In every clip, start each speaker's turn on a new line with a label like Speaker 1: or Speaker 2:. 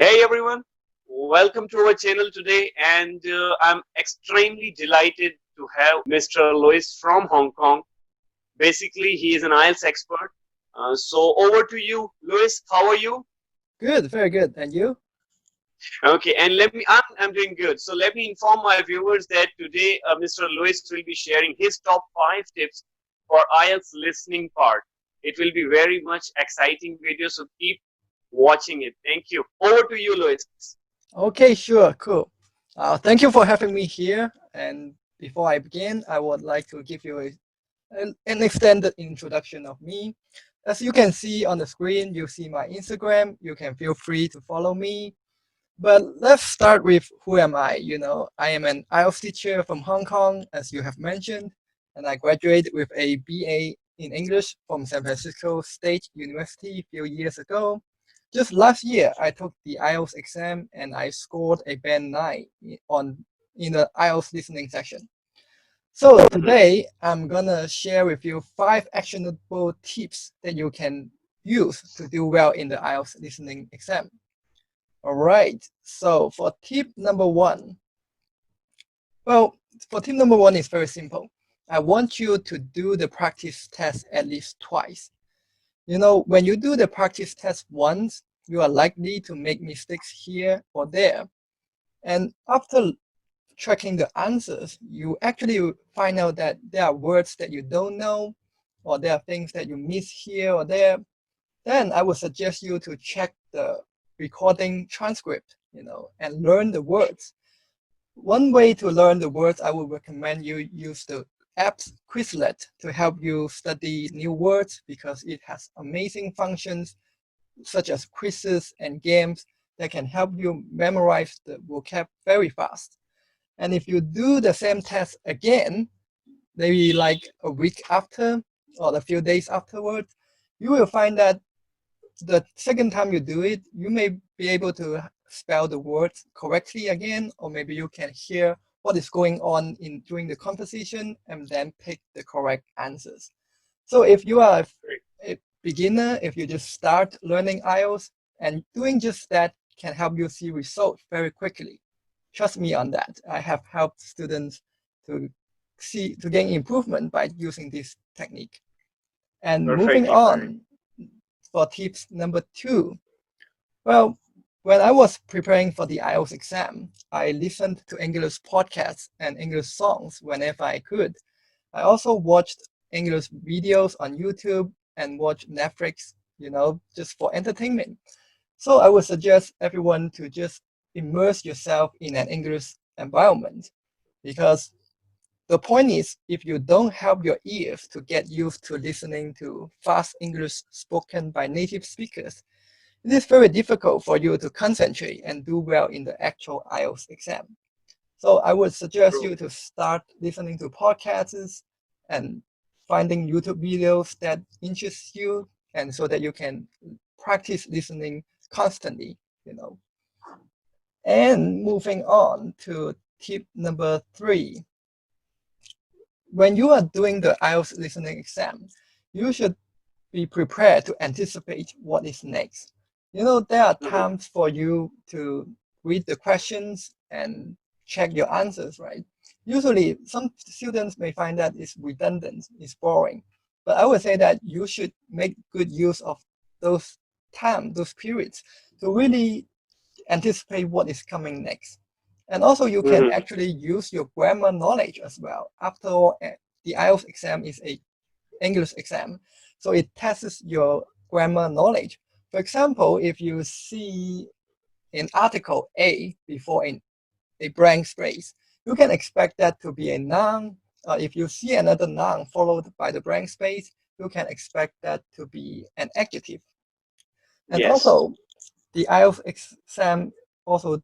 Speaker 1: Hey everyone, welcome to our channel today, and I'm extremely delighted to have Mr. Louis from Hong Kong. Basically, he is an IELTS expert. So over to you, Louis. How are you?
Speaker 2: Good, very good. And you?
Speaker 1: Okay, and I'm doing good. So let me inform my viewers that today Mr. Louis will be sharing his top 5 tips for IELTS listening part. It will be very much exciting video, so keep watching it. Thank you. Over to you, Louis.
Speaker 2: Okay, sure, cool. Thank you for having me here. And before I begin, I would like to give you an extended introduction of me. As you can see on the screen, you see my Instagram. You can feel free to follow me. But let's start with who am I? I am an IELTS teacher from Hong Kong, as you have mentioned, and I graduated with a BA in English from San Francisco State University a few years ago. Just last year, I took the IELTS exam and I scored a band 9 in the IELTS listening section. So today, I'm gonna share with you 5 actionable tips that you can use to do well in the IELTS listening exam. All right. So well, for tip number one is very simple. I want you to do the practice test at least twice. When you do the practice test once, you are likely to make mistakes here or there. And after checking the answers, you actually find out that there are words that you don't know, or there are things that you miss here or there. Then I would suggest you to check the recording transcript, and learn the words. One way to learn the words, I would recommend you use the app's Quizlet to help you study new words because it has amazing functions such as quizzes and games that can help you memorize the vocab very fast. And if you do the same test again, maybe like a week after or a few days afterwards, you will find that the second time you do it, you may be able to spell the words correctly again, or maybe you can hear what is going on in during the conversation and then pick the correct answers. So if you are a beginner, if you just start learning IELTS, and doing just that can help you see results very quickly. Trust me on that. I have helped students to gain improvement by using this technique. And moving
Speaker 1: Perfectly fine.
Speaker 2: on, for tips number 2. Well, when I was preparing for the IELTS exam, I listened to English podcasts and English songs whenever I could. I also watched English videos on YouTube and watched Netflix, just for entertainment. So I would suggest everyone to just immerse yourself in an English environment because the point is, if you don't help your ears to get used to listening to fast English spoken by native speakers, it is very difficult for you to concentrate and do well in the actual IELTS exam. So I would suggest
Speaker 1: True.
Speaker 2: you to start listening to podcasts and finding YouTube videos that interest you, and so that you can practice listening constantly, you know. And moving on to tip number 3, when you are doing the IELTS listening exam, you should be prepared to anticipate what is next. There are
Speaker 1: Mhm.
Speaker 2: times for you to read the questions and check your answers, right? Usually, some students may find that it's redundant, it's boring. But I would say that you should make good use of those those periods to really anticipate what is coming next. And also, you can
Speaker 1: Mhm.
Speaker 2: actually use your grammar knowledge as well. After all, the IELTS exam is a English exam, so it tests your grammar knowledge. For example, if you see an article A before a blank space, you can expect that to be a noun. If you see another noun followed by the blank space, you can expect that to be an adjective. And
Speaker 1: Yes.
Speaker 2: also, the IELTS exam also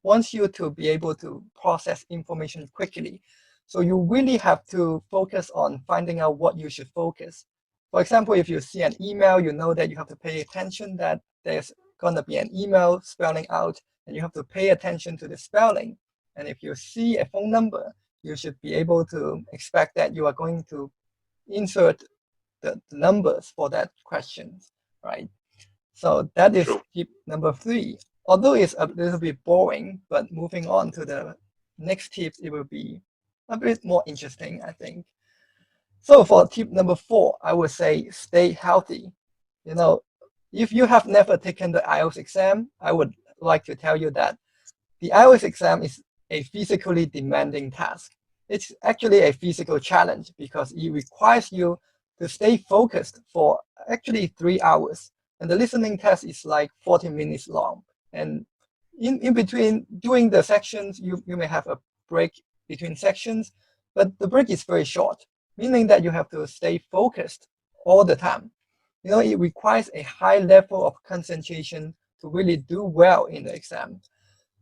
Speaker 2: wants you to be able to process information quickly. So you really have to focus on finding out what you should focus. For example, if you see an email, you know that you have to pay attention that there's going to be an email spelling out, and you have to pay attention to the spelling. And if you see a phone number, you should be able to expect that you are going to insert the numbers for that question, right? So that is
Speaker 1: True.
Speaker 2: tip number 3. although it's a little bit boring, but moving on to the next tips, it will be a bit more interesting, I think. So for tip number 4, I would say stay healthy. You know, if you have never taken the IELTS exam, I would like to tell you that the IELTS exam is a physically demanding task. It's actually a physical challenge because it requires you to stay focused for actually 3 hours. And the listening test is like 40 minutes long. And in between doing the sections, you may have a break between sections, but the break is very short, meaning that you have to stay focused all the time. You know, it requires a high level of concentration to really do well in the exam.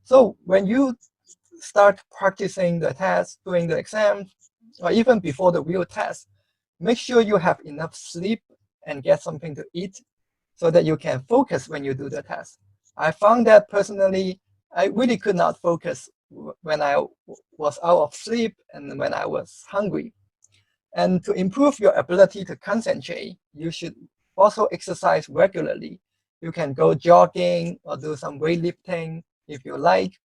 Speaker 2: So when you start practicing the test, doing the exam, or even before the real test, make sure you have enough sleep and get something to eat so that you can focus when you do the test. I found that personally, I really could not focus when I was out of sleep and when I was hungry. And to improve your ability to concentrate, you should also exercise regularly. You can go jogging or do some weightlifting if you like.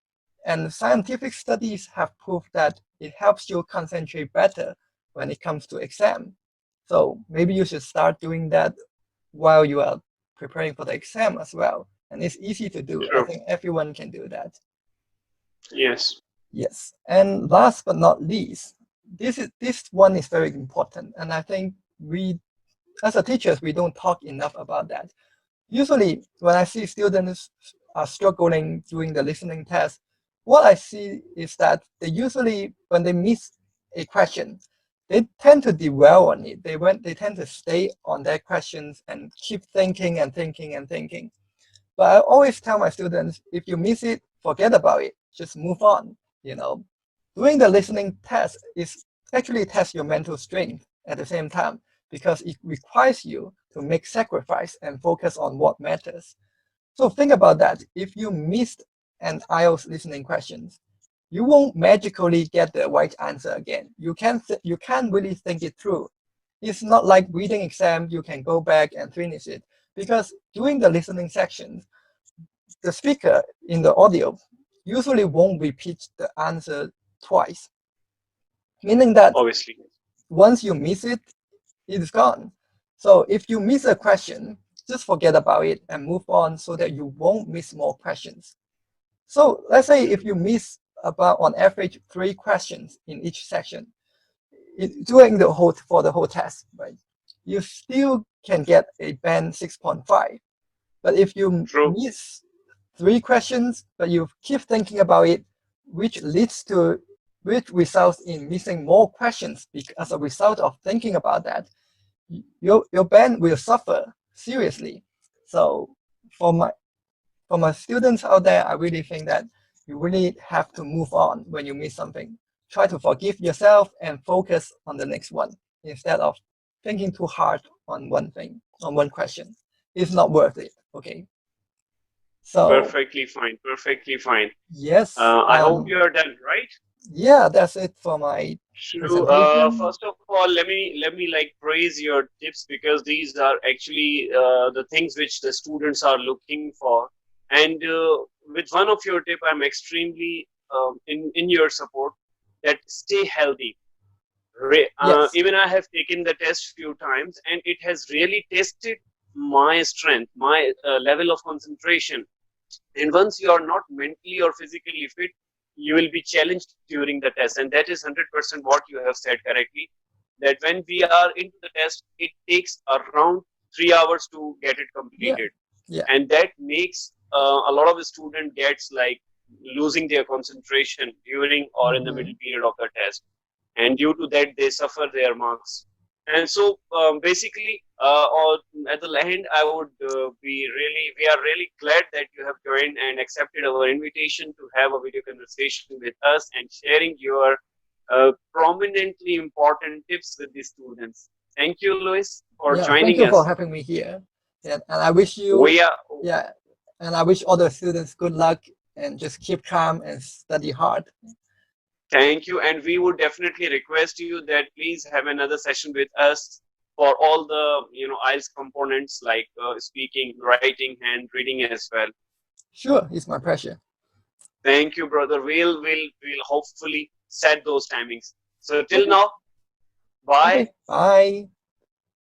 Speaker 2: And scientific studies have proved that it helps you concentrate better when it comes to exam. So maybe you should start doing that while you are preparing for the exam as well. And it's easy to do. I
Speaker 1: True.
Speaker 2: think everyone can do that.
Speaker 1: Yes.
Speaker 2: Yes. And last but not least, this one is very important. And I think we as a teachers, we don't talk enough about that. Usually, when I see students are struggling doing the listening test, what I see is that they usually, when they miss a question, they tend to dwell on it. They tend to stay on their questions and keep thinking and thinking and thinking. But I always tell my students, if you miss it, forget about it. Just move on. You know, doing the listening test is actually test your mental strength at the same time because it requires you to make sacrifice and focus on what matters. So think about that. If you missed an IELTS listening questions, you won't magically get the right answer again. You can't really think it through. It's not like reading exam, you can go back and finish it. Because during the listening section, the speaker in the audio usually won't repeat the answer twice, meaning that
Speaker 1: Obviously.
Speaker 2: once you miss it, it's gone. So if you miss a question, just forget about it and move on so that you won't miss more questions. So let's say if you miss about on average 3 questions in each section during the whole test, right? You still can get a band 6.5. But if you
Speaker 1: True.
Speaker 2: miss 3 questions, but you keep thinking about it, which results in missing more questions as a result of thinking about that, your band will suffer seriously. So for my students out there, I really think that you really have to move on when you miss something. Try to forgive yourself and focus on the next one instead of thinking too hard on one thing, on one question. It's not worth it. Okay. So
Speaker 1: Perfectly fine. Perfectly fine.
Speaker 2: yes,
Speaker 1: I hope you're done, right?
Speaker 2: yeah, that's it for my
Speaker 1: True.
Speaker 2: presentation.
Speaker 1: First of all, let me like praise your tips because these are actually the things which the students are looking for. And with one of your tip, I'm extremely in your support that stay healthy.
Speaker 2: Yes.
Speaker 1: Even I have taken the test few times, and it has really tested my strength, my level of concentration. And once you are not mentally or physically fit, you will be challenged during the test. And that is 100% what you have said correctly. That when we are into the test, it takes around 3 hours to get it
Speaker 2: Yeah.
Speaker 1: completed.
Speaker 2: Yeah.
Speaker 1: And that makes a lot of the student gets like losing their concentration during or in the middle
Speaker 2: Hmm.
Speaker 1: period of the test. And due to that, they suffer their marks. And so basically, or at the end, I would we are really glad that you have joined and accepted our invitation to have a video conversation with us and sharing your prominently important tips with the students. Thank you, Louis, for
Speaker 2: Yeah. Thank
Speaker 1: joining
Speaker 2: you for
Speaker 1: us.
Speaker 2: having me here. And I wish you,
Speaker 1: We are
Speaker 2: yeah, and I wish all the students good luck and just keep calm and study hard.
Speaker 1: Thank you, and we would definitely request you that please have another session with us for all the IELTS components like speaking, writing, and reading as well.
Speaker 2: Sure, it's my pleasure.
Speaker 1: Thank you, brother. We'll hopefully set those timings. So till
Speaker 2: Okay,
Speaker 1: now, bye.
Speaker 2: okay, bye.